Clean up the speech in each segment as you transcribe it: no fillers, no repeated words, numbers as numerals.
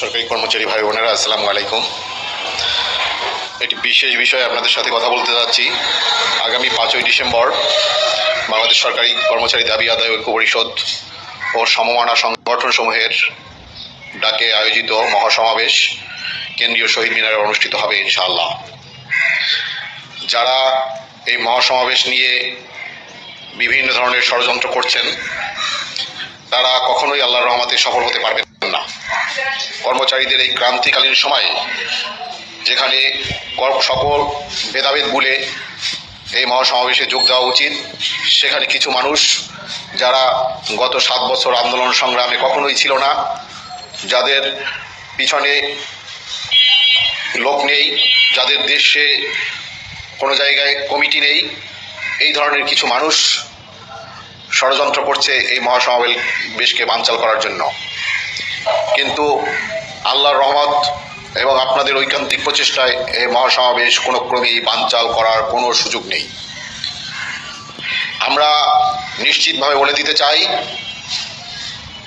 সরকারি কর্মচারী ভাই বোনেরা, আসসালামু আলাইকুম। একটি বিশেষ বিষয়ে আপনাদের সাথে কথা বলতে যাচ্ছি। আগামী 5ই ডিসেম্বর বাংলাদেশ সরকারি কর্মচারী দাবি আদায় ঐক্য পরিষদ ও সমমানা সংগঠনসমূহের ডাকে আয়োজিত মহাসমাবেশ কেন্দ্রীয় শহীদ মিনারে অনুষ্ঠিত হবে ইনশাআল্লাহ। যারা এই মহাসমাবেশ নিয়ে বিভিন্ন ধরনের ষড়যন্ত্র করছেন তারা কখনোই আল্লাহর রহমতে সফল হতে পারবেন না। কর্মচারীদের এই ক্রান্তিকালীন সময়ে যেখানে সকল ভেদাভেদ ভুলে এই মহাসমাবেশে যোগ দেওয়া উচিত, সেখানে কিছু মানুষ যারা গত 7 বছর আন্দোলন সংগ্রামে কখনোই ছিল না, যাদের পিছনে লোক নেই, যাদের দেশে কোনো জায়গায় কমিটি নেই, এই ধরনের কিছু মানুষ ষড়যন্ত্র করছে এই মহাসমাবেশকে বানচাল করার জন্য। কিন্তু আল্লাহর রহমত এবং আপনাদের ঐকান্তিক প্রচেষ্টায় এই মহাসমাবেশ কোনো ক্রমেই বানচাল করার কোনো সুযোগ নেই। আমরা নিশ্চিতভাবে বলে দিতে চাই,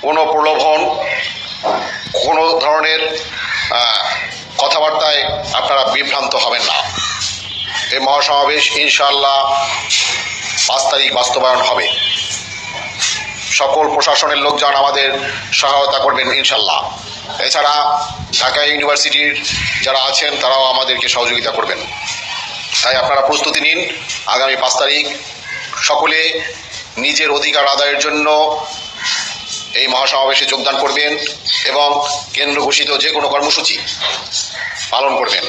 কোনো প্রলোভন, কোনো ধরনের কথাবার্তায় আপনারা বিভ্রান্ত হবেন না। এই মহাসমাবেশ ইনশাআল্লাহ 5 তারিখ বাস্তবায়ন হবে। সকল প্রশাসনের লোকজন আমাদের সহায়তা করবেন ইনশাআল্লাহ। এছাড়া ঢাকা ইউনিভার্সিটির যারা আছেন তারাও আমাদেরকে সহযোগিতা করবেন। তাই আপনারা প্রস্তুতি নিন। আগামী 5 তারিখ সকলে নিজের অধিকার আদায়ের জন্য এই মহাসমাবেশে যোগদান করবেন এবং কেন্দ্র ঘোষিত যে কোনো কর্মসূচি পালন করবেন।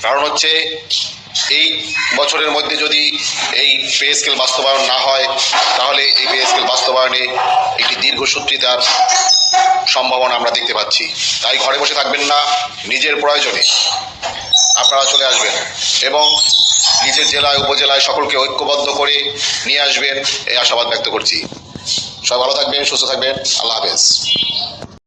কারণ হচ্ছে, এই বছরের মধ্যে যদি এই পে স্কেল বাস্তবায়ন না হয়, তাহলে এই পে স্কেল বাস্তবায়নে একটি দীর্ঘসূত্রিতার সম্ভাবনা আমরা দেখতে পাচ্ছি। তাই ঘরে বসে থাকবেন না, নিজের প্রয়োজনে আপনারা চলে আসবেন এবং নিজের জেলায় উপজেলায় সকলকে ঐক্যবদ্ধ করে নিয়ে আসবেন, এই আশাবাদ ব্যক্ত করছি। সবাই ভালো থাকবেন, সুস্থ থাকবেন। আল্লাহ হাফেজ।